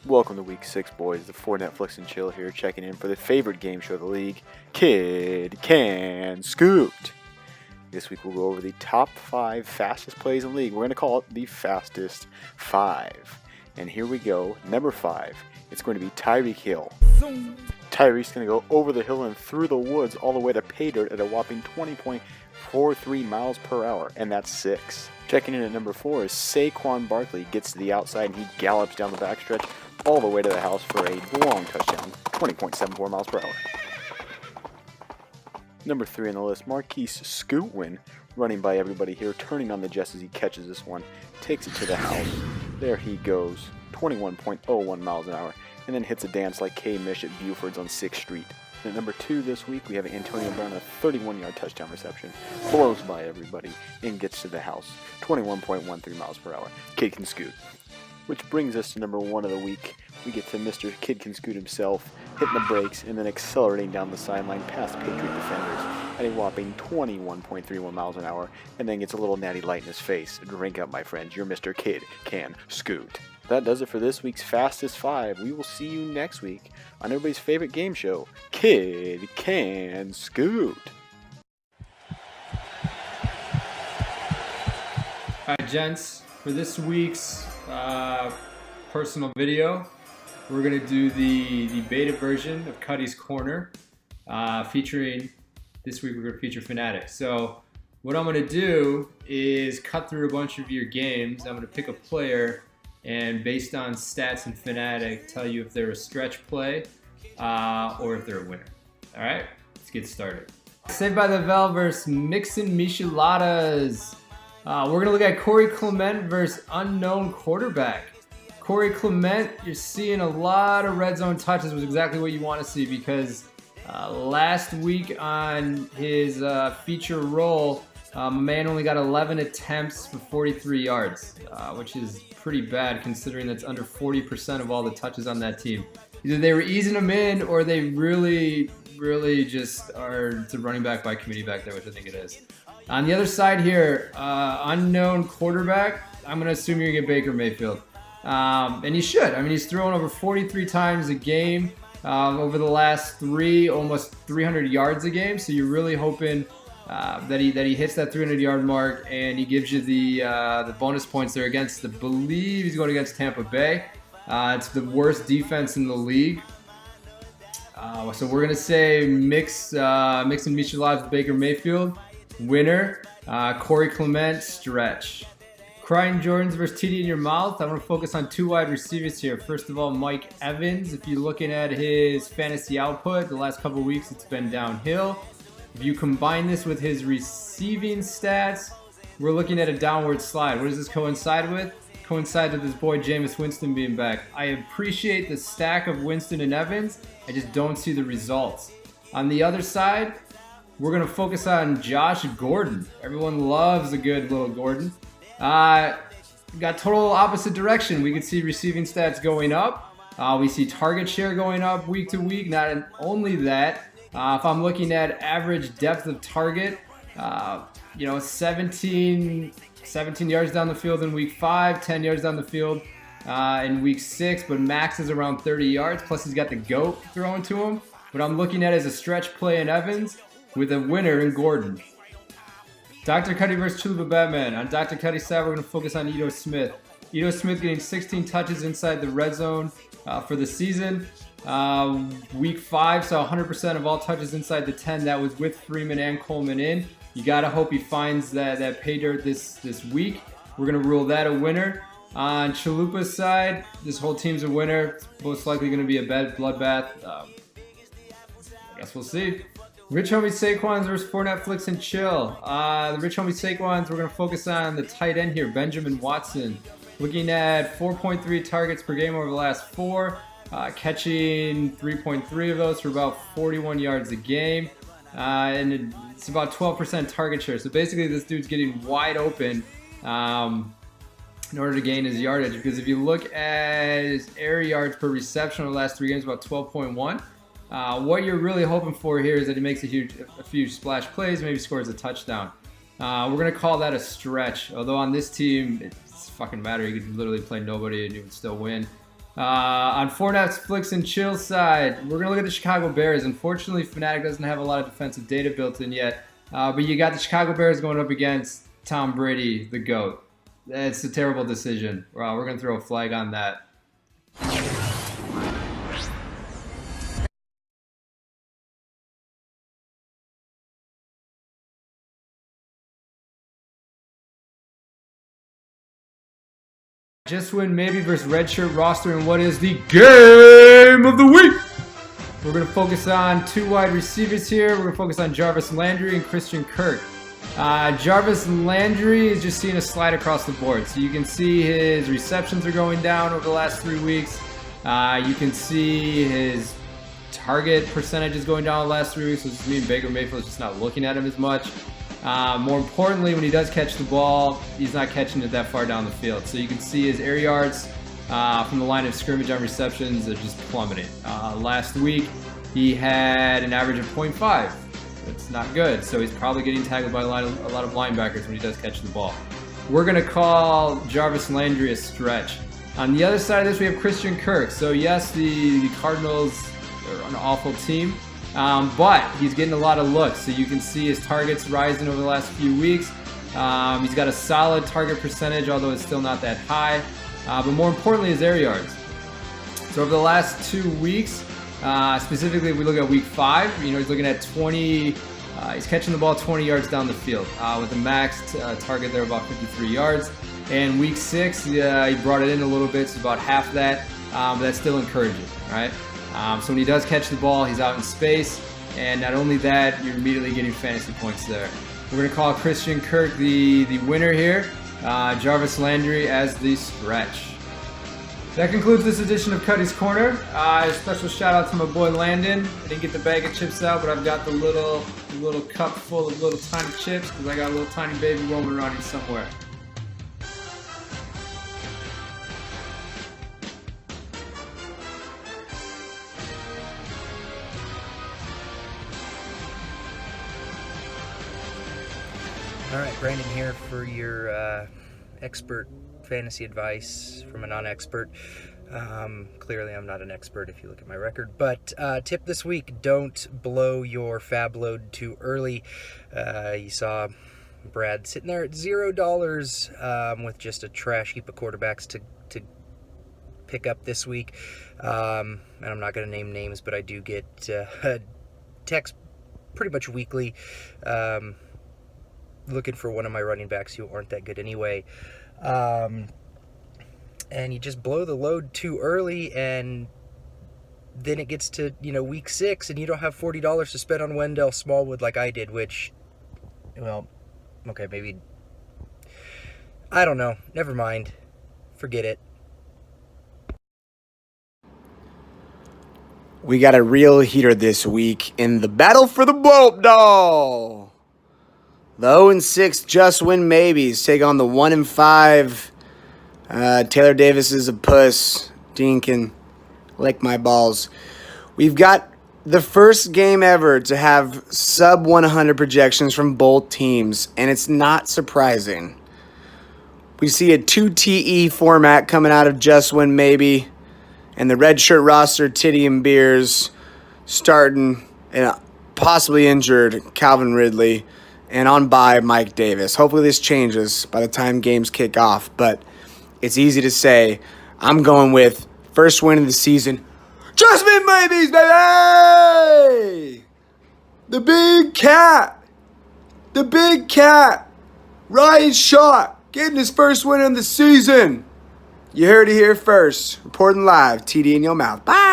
Welcome to Week 6, boys. The 4 Netflix and Chill here, checking in for the favorite game show of the league, Kid Can Scoot. This week we'll go over the top 5 fastest plays in the league. We're going to call it the fastest 5. And here we go. Number 5. It's going to be Tyreek Hill. Tyreek's going to go over the hill and through the woods all the way to pay dirt at a whopping 20.43 miles per hour, and that's 6. Checking in at number 4 is Saquon Barkley. Gets to the outside and he gallops down the backstretch all the way to the house for a long touchdown, 20.74 miles per hour. Number 3 on the list, Marquise Scootwin, running by everybody here, turning on the jets as he catches this one, takes it to the house. There he goes, 21.01 miles an hour, and then hits a dance like K-Mish at Buford's on 6th Street. At number 2 this week, we have Antonio Brown, a 31-yard touchdown reception, blows by everybody, and gets to the house, 21.13 miles per hour. Kid Can Scoot. Which brings us to number 1 of the week. We get to Mr. Kid Can Scoot himself, hitting the brakes and then accelerating down the sideline past Patriot defenders at a whopping 21.31 miles an hour, and then gets a little natty light in his face. Drink up, my friends. You're Mr. Kid Can Scoot. That does it for this week's Fastest 5. We will see you next week on everybody's favorite game show, Kid Can Scoot. Alright, gents, for this week's personal video, we're going to do the beta version of Cuddy's Corner, featuring, this week we're going to feature Fnatic. So what I'm going to do is cut through a bunch of your games. I'm going to pick a player and based on stats and Fnatic, tell you if they're a stretch play or if they're a winner. Alright, let's get started. Saved by the Bell versus Mixon Micheladas. We're going to look at Corey Clement versus unknown quarterback. Corey Clement, you're seeing a lot of red zone touches, was exactly what you want to see because last week on his feature role, a man only got 11 attempts for 43 yards, which is pretty bad considering that's under 40% of all the touches on that team. Either they were easing him in or they really just are, it's a running back by committee back there, which I think it is. On the other side here, unknown quarterback, I'm going to assume you're going to get Baker Mayfield. And he should. I mean, he's thrown over 43 times a game over the last 3, almost 300 yards a game. So you're really hoping that he hits that 300-yard mark and he gives you the bonus points there against, I believe he's going against Tampa Bay. It's the worst defense in the league. So we're going to say Mixon Micheladas with Baker Mayfield. Winner, Corey Clement, stretch. Crying Jordans versus TD in your mouth. I'm going to focus on 2 wide receivers here. First of all, Mike Evans. If you're looking at his fantasy output, the last couple of weeks it's been downhill. If you combine this with his receiving stats, we're looking at a downward slide. What does this coincide with? Coincide with this boy Jameis Winston being back. I appreciate the stack of Winston and Evans. I just don't see the results. On the other side, we're going to focus on Josh Gordon. Everyone loves a good little Gordon. Got total opposite direction. We can see receiving stats going up. We see target share going up week to week. Not only that, if I'm looking at average depth of target, 17 yards down the field in week 5, 10 yards down the field in week 6, but max is around 30 yards. Plus he's got the GOAT thrown to him. What I'm looking at is a stretch play in Evans with a winner in Gordon. Dr. Cuddy versus Chalupa Batman. On Dr. Cuddy's side, we're going to focus on Ito Smith. Ito Smith getting 16 touches inside the red zone for the season. Week 5 saw 100% of all touches inside the 10. That was with Freeman and Coleman in. You got to hope he finds that pay dirt this week. We're going to rule that a winner. On Chalupa's side, this whole team's a winner. It's most likely going to be a bad bloodbath. I guess we'll see. Rich Homie Saquons versus 4 Netflix and Chill. The Rich Homie Saquons, we're going to focus on the tight end here, Benjamin Watson. Looking at 4.3 targets per game over the last 4, catching 3.3 of those for about 41 yards a game. And it's about 12% target share. So basically this dude's getting wide open in order to gain his yardage. Because if you look at his air yards per reception over the last 3 games, about 12.1. What you're really hoping for here is that he makes a few splash plays, maybe scores a touchdown. We're going to call that a stretch. Although on this team, it doesn't fucking matter. You could literally play nobody and you would still win. On Fortnite's Flicks and Chill side, we're going to look at the Chicago Bears. Unfortunately, Fnatic doesn't have a lot of defensive data built in yet. But you got the Chicago Bears going up against Tom Brady, the GOAT. It's a terrible decision. Well, we're going to throw a flag on that. Just Win Maybe versus Redshirt roster, and what is the game of the week? We're going to focus on 2 wide receivers here. We're going to focus on Jarvis Landry and Christian Kirk. Jarvis Landry is just seeing a slide across the board. So you can see his receptions are going down over the last 3 weeks. You can see his target percentage is going down the last 3 weeks, which just means Baker Mayfield's just not looking at him as much. More importantly, when he does catch the ball, he's not catching it that far down the field. So you can see his air yards from the line of scrimmage on receptions are just plummeting. Last week, he had an average of 0.5. That's not good. So he's probably getting tackled by a lot of linebackers when he does catch the ball. We're going to call Jarvis Landry a stretch. On the other side of this, we have Christian Kirk. So yes, the Cardinals are an awful team. But he's getting a lot of looks, so you can see his targets rising over the last few weeks. He's got a solid target percentage, although it's still not that high. But more importantly, his air yards. So over the last 2 weeks, specifically if we look at week 5, he's looking at 20. He's catching the ball 20 yards down the field with a max target there about 53 yards. And week 6, he brought it in a little bit, so about half that. But that's still encouraging, right? So when he does catch the ball, he's out in space, and not only that, you're immediately getting fantasy points there. We're going to call Christian Kirk the winner here, Jarvis Landry as the stretch. That concludes this edition of Cuddy's Corner. A special shout out to my boy Landon. I didn't get the bag of chips out, but I've got the little cup full of little tiny chips because I got a little tiny baby roaming around here somewhere. All right, Brandon here for your expert fantasy advice from a non-expert. Clearly, I'm not an expert if you look at my record. But tip this week, don't blow your fab load too early. You saw Brad sitting there at $0 with just a trash heap of quarterbacks to pick up this week. And I'm not going to name names, but I do get texts pretty much weekly looking for one of my running backs who aren't that good anyway. And you just blow the load too early, and then it gets to, week 6, and you don't have $40 to spend on Wendell Smallwood like I did, which, well, okay, maybe, I don't know. Never mind. Forget it. We got a real heater this week in the battle for the blow-up doll. The 0-6 Just Win Maybes take on the 1-5 Taylor Davis is a puss. Dean can lick my balls. We've got the first game ever to have sub 100 projections from both teams, and it's not surprising. We see a 2TE format coming out of Just Win Maybe, and the red shirt roster, Titty and Beers, starting and possibly injured Calvin Ridley, and on bye Mike Davis. Hopefully this changes by the time games kick off, but it's easy to say. I'm going with first win of the season. Just Win Maybes, baby! The big cat. The big cat. Ryan Shaw getting his first win of the season. You heard it here first. Reporting live. TD in your mouth. Bye!